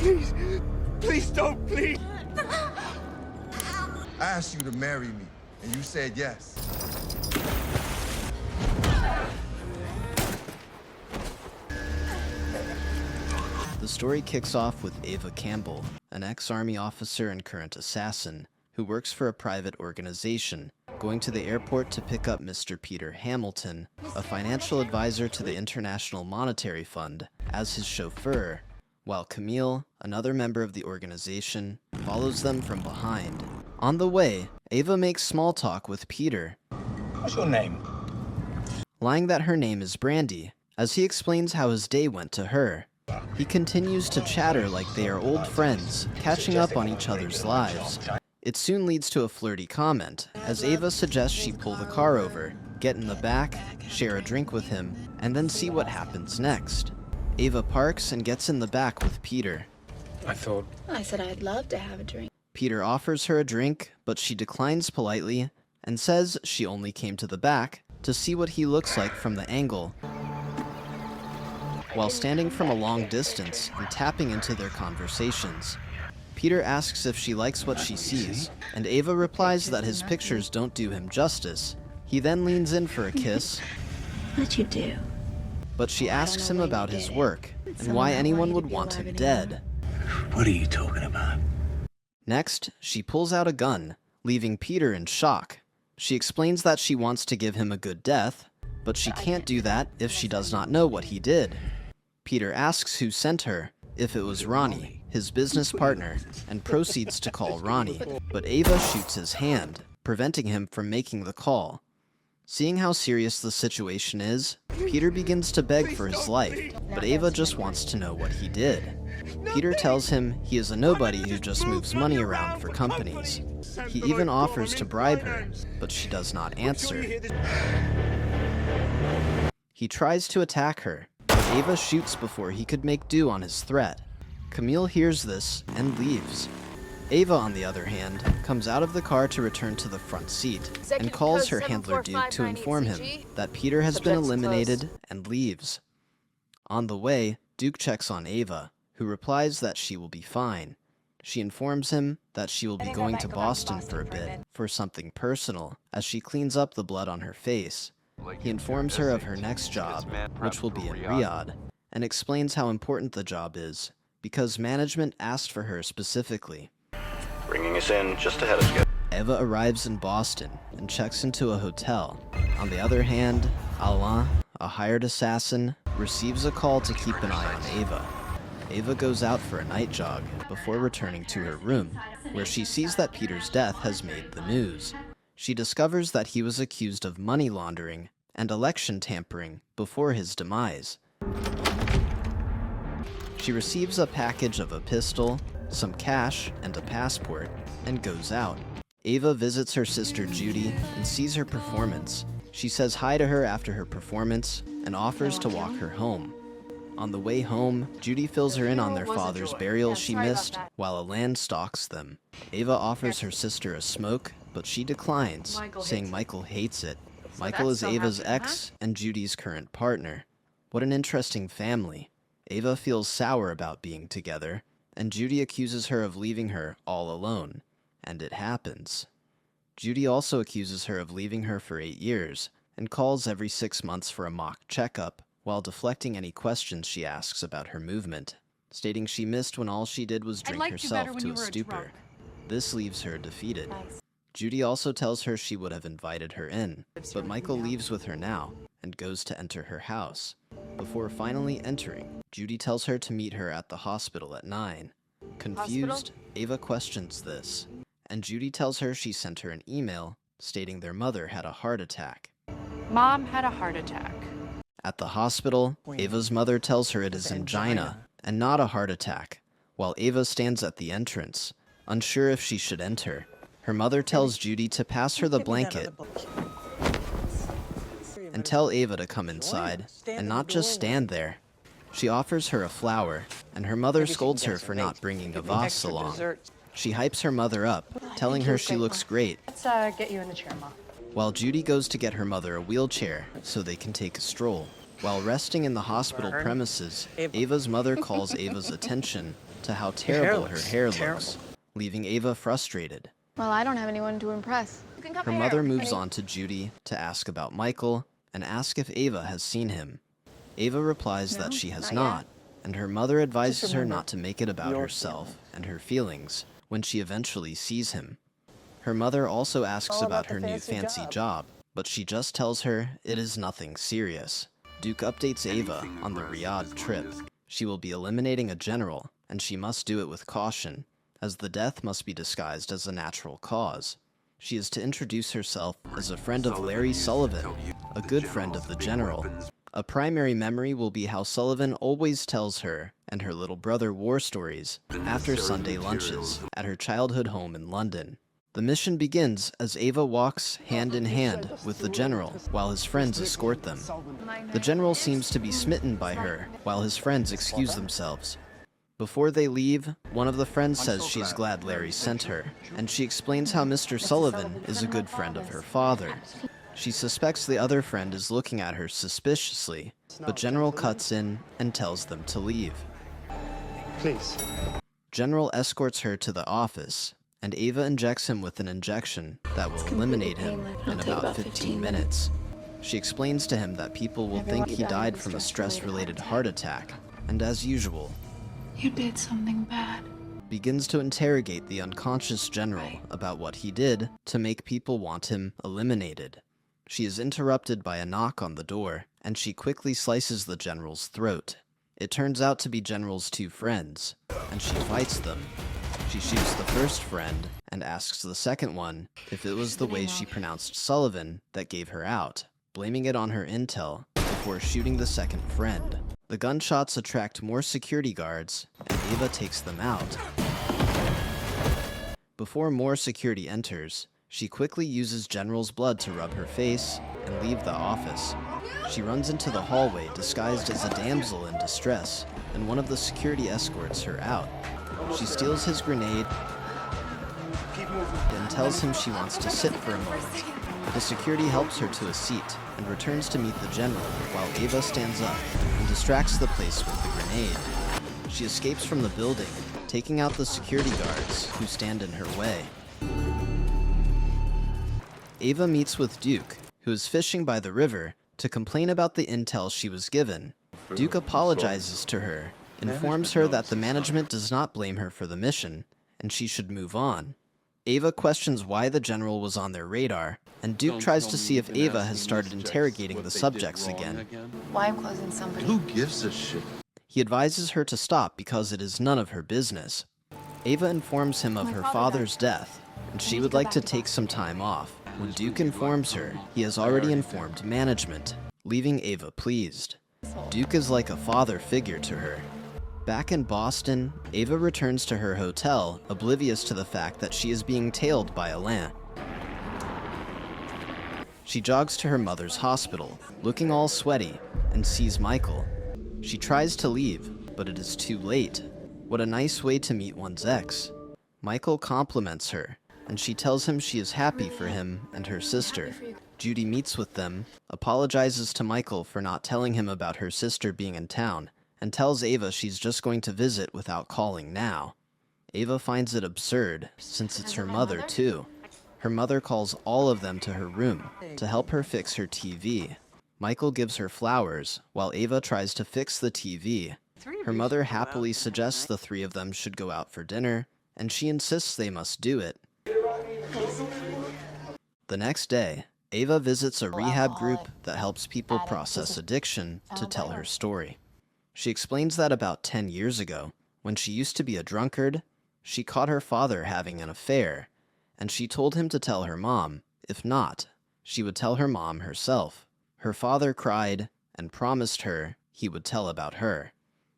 Please. Please don't, please. I asked you to marry me, and you said yes. The story kicks off with Ava Campbell, an ex-army officer and current assassin, who works for a private organization, going to the airport to pick up Mr. Peter Hamilton, a financial advisor to the International Monetary Fund, as his chauffeur, while Camille, another member of the organization, follows them from behind. On the way, Ava makes small talk with Peter. What's your name? Lying that her name is Brandy, as he explains how his day went to her. He continues to chatter like they are old friends, catching up on each other's lives. It soon leads to a flirty comment, as Ava suggests she pull the car over, get in the back, share a drink with him, and then see what happens next. Ava parks and gets in the back with Peter. I said I'd love to have a drink. Peter offers her a drink, but she declines politely and says she only came to the back to see what he looks like from the angle, while standing from a long distance and tapping into their conversations. Peter asks if she likes what she sees, and Ava replies that his pictures don't do him justice. He then leans in for a kiss, What'd you do? but she asks him about his work and why anyone would want him dead. What are you talking about? Next, she pulls out a gun, leaving Peter in shock. She explains that she wants to give him a good death, but she can't do that if she does not know what he did. Peter asks who sent her, if it was Ronnie, his business partner, and proceeds to call Ronnie, but Ava shoots his hand, preventing him from making the call. Seeing how serious the situation is, Peter begins to beg for his life, but Ava just wants to know what he did. Peter tells him he is a nobody who just moves money around for companies. He even offers to bribe her, but she does not answer. He tries to attack her, but Ava shoots before he could make do on his threat. Camille hears this and leaves. Ava, on the other hand, comes out of the car to return to the front seat and calls her handler Duke to inform him that Peter has been eliminated and leaves. On the way, Duke checks on Ava, who replies that she will be fine. She informs him that she will be going to Boston for a bit for something personal, as she cleans up the blood on her face. He informs her of her next job, which will be in Riad, and explains how important the job is, because management asked for her specifically. Bringing us in just ahead of schedule. Eva arrives in Boston and checks into a hotel. On the other hand, Alain, a hired assassin, receives a call to keep an eye on Ava. Ava goes out for a night jog before returning to her room, where she sees that Peter's death has made the news. She discovers that he was accused of money laundering and election tampering before his demise. She receives a package of a pistol, some cash, and a passport, and goes out. Ava visits her sister Judy and sees her performance. She says hi to her after her performance and offers to walk her home. On the way home, Judy fills her in on their father's burial she missed, while Alain stalks them. Ava offers her sister a smoke, but she declines, saying Michael hates it. Michael is Ava's ex and Judy's current partner. What an interesting family. Ava feels sour about being together, and Judy accuses her of leaving her all alone, and it happens. Judy also accuses her of leaving her for 8 years, and calls every 6 months for a mock checkup, while deflecting any questions she asks about her movement, stating she missed when all she did was drink herself to a stupor. This leaves her defeated. Judy also tells her she would have invited her in, but Michael leaves with her now, and goes to enter her house. Before finally entering, Judy tells her to meet her at the hospital at 9. Confused, Ava questions this, and Judy tells her she sent her an email stating their mother had a heart attack. Mom had a heart attack. At the hospital, Ava's mother tells her it is angina and not a heart attack, while Ava stands at the entrance, unsure if she should enter. Her mother tells Judy to pass her the blanket and tell Ava to come inside and not just stand there. She offers her a flower, and her mother scolds her for not bringing a vase along. She hypes her mother up, telling her she looks great, Let's get you in the chair, Mom. while Judy goes to get her mother a wheelchair so they can take a stroll. While resting in the hospital premises, Ava's mother calls Ava's attention to how terrible her hair looks, leaving Ava frustrated. Well, I don't have anyone to impress. Her mother moves on to Judy to ask about Michael and ask if Ava has seen him. Ava replies that she has not, and her mother advises her not to make it about herself and her feelings when she eventually sees him. Her mother also asks about her new fancy job, but she just tells her it is nothing serious. Duke updates Ava on the Riad trip. She will be eliminating a general, and she must do it with caution, as the death must be disguised as a natural cause. She is to introduce herself as a friend of Larry Sullivan, a good friend of the general. A primary memory will be how Sullivan always tells her and her little brother war stories after Sunday lunches at her childhood home in London. The mission begins as Ava walks hand in hand with the general while his friends escort them. The general seems to be smitten by her while his friends excuse themselves. Before they leave, one of the friends says she's glad Larry sent her, and she explains how Mr. Sullivan is a good friend of her father. She suspects the other friend is looking at her suspiciously, but General cuts in and tells them to leave. Please. General escorts her to the office, and Ava injects him with an injection that will eliminate him in about 15 minutes. She explains to him that people will think he died from a stress-related heart attack, and as usual, You did something bad. begins to interrogate the unconscious general about what he did to make people want him eliminated. She is interrupted by a knock on the door, and she quickly slices the general's throat. It turns out to be General's two friends, and she fights them. She shoots the first friend and asks the second one if it was the way she pronounced Sullivan that gave her out, blaming it on her intel before shooting the second friend. The gunshots attract more security guards, and Ava takes them out. Before more security enters, she quickly uses General's blood to rub her face and leave the office. She runs into the hallway disguised as a damsel in distress, and one of the security escorts her out. She steals his grenade and tells him she wants to sit for a moment. The security helps her to a seat and returns to meet the general while Ava stands up and distracts the place with the grenade. She escapes from the building, taking out the security guards who stand in her way. Ava meets with Duke, who is fishing by the river, to complain about the intel she was given. Duke apologizes to her, informs her that the management does not blame her for the mission, and she should move on. Ava questions why the general was on their radar, and Duke tries to see if Ava has started interrogating the subjects again. Why I'm closing somebody? Who gives a shit? He advises her to stop because it is none of her business. Ava informs him of her father's death, and she would like to take some time off. When Duke informs her, he has already informed management, leaving Ava pleased. Duke is like a father figure to her. Back in Boston, Ava returns to her hotel, oblivious to the fact that she is being tailed by Alain. She jogs to her mother's hospital, looking all sweaty, and sees Michael. She tries to leave, but it is too late. What a nice way to meet one's ex. Michael compliments her, and she tells him she is happy for him and her sister. Judy meets with them, apologizes to Michael for not telling him about her sister being in town, and tells Ava she's just going to visit without calling now. Ava finds it absurd, since it's her mother too. Her mother calls all of them to her room to help her fix her TV. Michael gives her flowers, while Ava tries to fix the TV. Her mother happily suggests the three of them should go out for dinner, and she insists they must do it. The next day, Ava visits a rehab group that helps people process addiction to tell her story. She explains that about 10 years ago, when she used to be a drunkard, she caught her father having an affair, and she told him to tell her mom. If not, she would tell her mom herself. Her father cried and promised her he would tell about her,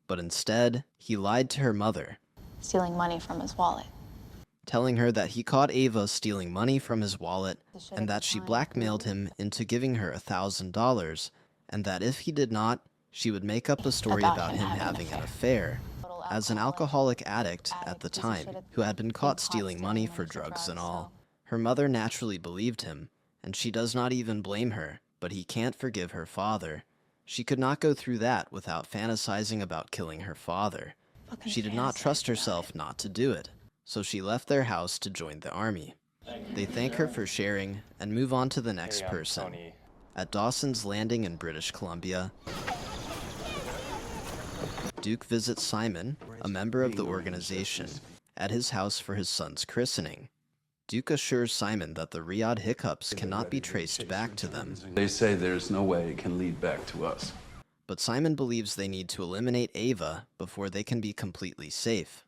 but instead, he lied to her mother, Stealing money from his wallet. telling her that he caught Ava stealing money from his wallet and that she blackmailed him into giving her $1,000, and that if he did not, she would make up a story about him having an affair. As an alcoholic addict at the time, who had been caught stealing money for drugs and all, her mother naturally believed him, and she does not even blame her, but he can't forgive her father. She could not go through that without fantasizing about killing her father. She did not trust herself not to do it, so she left their house to join the army. They thank her for sharing and move on to the next person. At Dawson's Landing in British Columbia, Duke visits Simon, a member of the organization, at his house for his son's christening. Duke assures Simon that the Riad hiccups cannot be traced back to them. They say there's no way it can lead back to us. But Simon believes they need to eliminate Ava before they can be completely safe.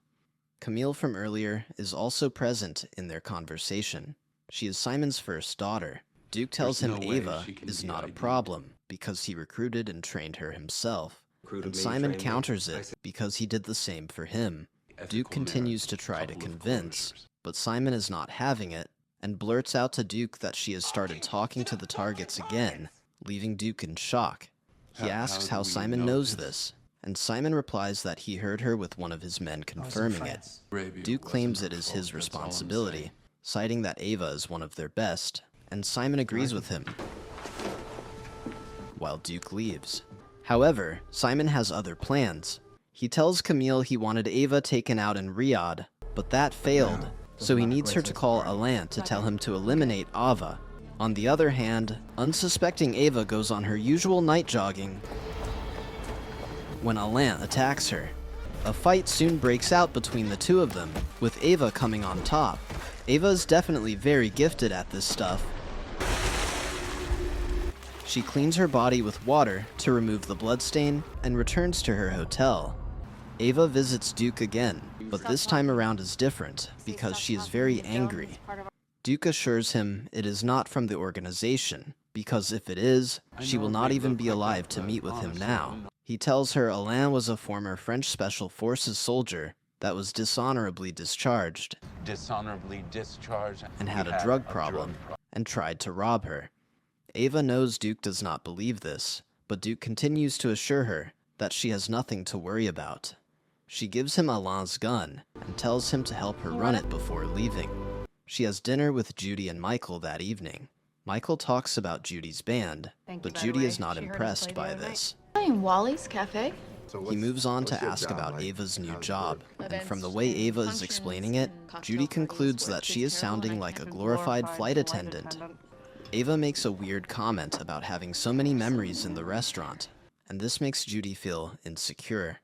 Camille from earlier is also present in their conversation. She is Simon's first daughter. Duke tells him Ava is not a problem because he recruited and trained her himself. And Simon counters it because he did the same for him. Duke continues to try to convince, but Simon is not having it and blurts out to Duke that she has started talking to the targets again, leaving Duke in shock. He asks how Simon knows this, and Simon replies that he heard her with one of his men confirming it. Duke claims it is his responsibility, citing that Ava is one of their best, and Simon agrees with him, while Duke leaves. However, Simon has other plans. He tells Camille he wanted Ava taken out in Riad, but that failed, so he needs her to call Alain to tell him to eliminate Ava. On the other hand, unsuspecting Ava goes on her usual night jogging when Alain attacks her. A fight soon breaks out between the two of them, with Ava coming on top. Ava is definitely very gifted at this stuff. She cleans her body with water to remove the bloodstain and returns to her hotel. Ava visits Duke again, but this time around is different because she is very angry. Duke assures him it is not from the organization, because if it is, she will not even be alive to meet with him now. He tells her Alain was a former French Special Forces soldier that was dishonorably discharged and had a drug problem and tried to rob her. Ava knows Duke does not believe this, but Duke continues to assure her that she has nothing to worry about. She gives him Alain's gun and tells him to help her run it before leaving. She has dinner with Judy and Michael that evening. Michael talks about Judy's band, but Judy is not impressed by this. In Wally's Cafe? He moves on to ask about Ava's new job, and from the way Ava is explaining it, Judy concludes that she is sounding like a glorified flight attendant. Ava makes a weird comment about having so many memories in the restaurant, and this makes Judy feel insecure.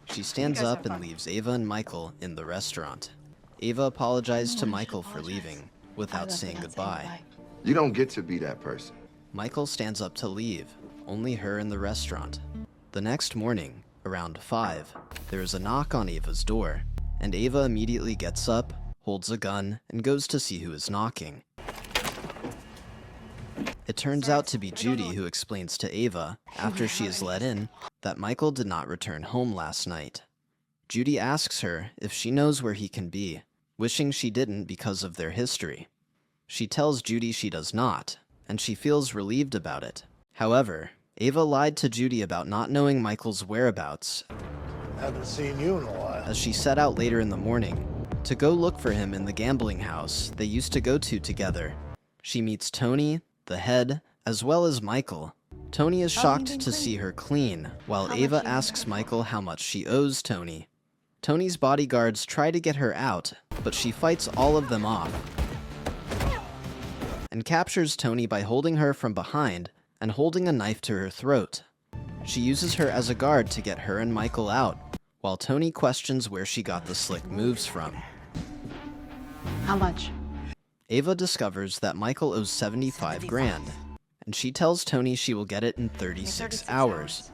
She stands up and leaves Ava and Michael in the restaurant. Ava apologized to Michael for leaving, without saying goodbye. You don't get to be that person. Michael stands up to leave, only her in the restaurant. The next morning, around 5, there is a knock on Ava's door, and Ava immediately gets up, holds a gun, and goes to see who is knocking. It turns out to be Judy who explains to Ava, after she is let in, that Michael did not return home last night. Judy asks her if she knows where he can be, wishing she didn't because of their history. She tells Judy she does not, and she feels relieved about it. However, Ava lied to Judy about not knowing Michael's whereabouts, Haven't seen you in a while. as she set out later in the morning to go look for him in the gambling house they used to go to together. She meets Tony, the head, as well as Michael. Tony is shocked to see her clean, while Ava asks Michael how much she owes Tony. Tony's bodyguards try to get her out, but she fights all of them off and captures Tony by holding her from behind and holding a knife to her throat. She uses her as a guard to get her and Michael out, while Tony questions where she got the slick moves from. How much? Ava discovers that Michael owes 75 grand, and she tells Tony she will get it in 36 hours.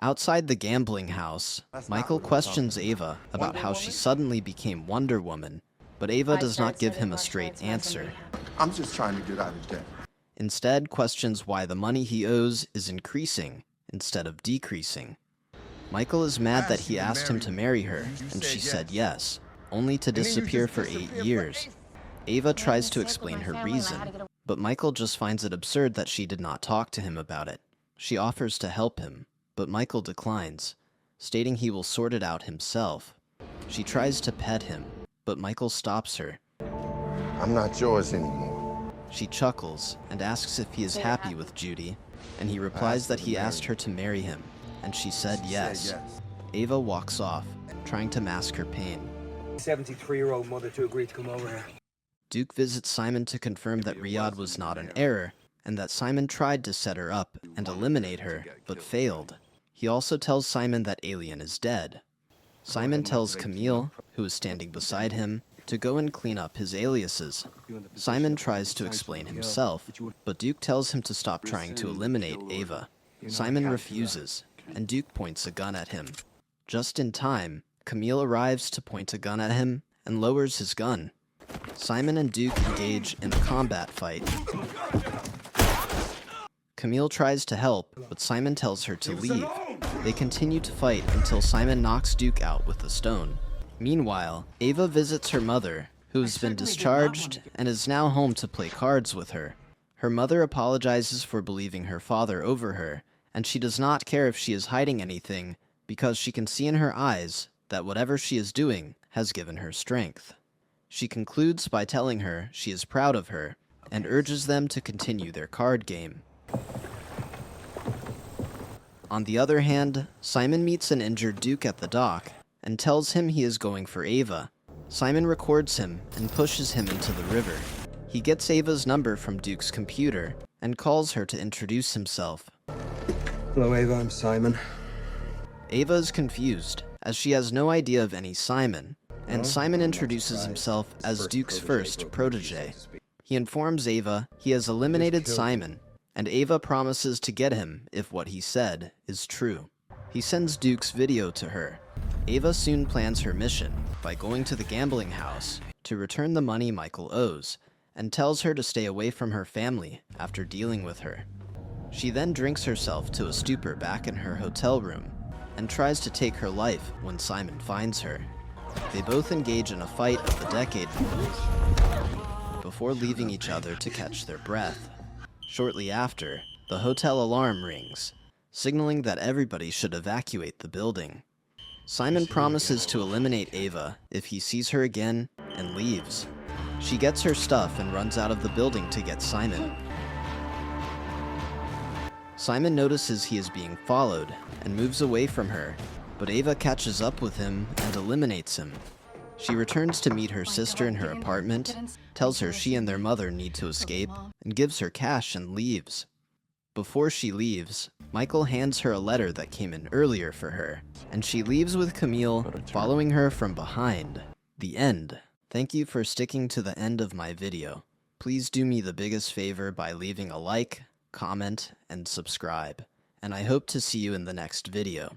Outside the gambling house, Michael questions Ava about how she suddenly became Wonder Woman, but Ava does not give him a straight answer. I'm just trying to get out of debt. Instead, questions why the money he owes is increasing instead of decreasing. Michael is mad that he asked him to marry her, and she said yes, only to disappear for 8 years. Ava tries to explain her reason, but Michael just finds it absurd that she did not talk to him about it. She offers to help him, but Michael declines, stating he will sort it out himself. She tries to pet him, but Michael stops her. I'm not yours anymore. She chuckles and asks if he is happy with Judy, and he replies that he asked her to marry him, and she said yes. Ava walks off, trying to mask her pain. 73-year-old mother to agree to come over here. Duke visits Simon to confirm that Riad was not an error, and that Simon tried to set her up and eliminate her, but failed. He also tells Simon that Alien is dead. Simon tells Camille, who is standing beside him, to go and clean up his aliases. Simon tries to explain himself, but Duke tells him to stop trying to eliminate Ava. Simon refuses, and Duke points a gun at him. Just in time, Camille arrives to point a gun at him and lowers his gun. Simon and Duke engage in a combat fight. Camille tries to help, but Simon tells her to leave. They continue to fight until Simon knocks Duke out with a stone. Meanwhile, Ava visits her mother, who has been discharged and is now home to play cards with her. Her mother apologizes for believing her father over her, and she does not care if she is hiding anything because she can see in her eyes that whatever she is doing has given her strength. She concludes by telling her she is proud of her and urges them to continue their card game. On the other hand, Simon meets an injured Duke at the dock and tells him he is going for Ava. Simon records him and pushes him into the river. He gets Ava's number from Duke's computer and calls her to introduce himself. Hello, Ava, I'm Simon. Ava is confused, as she has no idea of any Simon, and Simon introduces himself as Duke's first protege. He informs Ava he has eliminated Simon, and Ava promises to get him if what he said is true. He sends Duke's video to her. Ava soon plans her mission by going to the gambling house to return the money Michael owes, and tells her to stay away from her family after dealing with her. She then drinks herself to a stupor back in her hotel room, and tries to take her life when Simon finds her. They both engage in a fight of the decade before leaving each other to catch their breath. Shortly after, the hotel alarm rings, signaling that everybody should evacuate the building. Simon promises to eliminate Ava if he sees her again and leaves. She gets her stuff and runs out of the building to get Simon. Simon notices he is being followed and moves away from her, but Ava catches up with him and eliminates him. She returns to meet her sister in her apartment, tells her she and their mother need to escape, and gives her cash and leaves. Before she leaves, Michael hands her a letter that came in earlier for her, and she leaves with Camille following her from behind. The end. Thank you for sticking to the end of my video. Please do me the biggest favor by leaving a like, comment, and subscribe. And I hope to see you in the next video.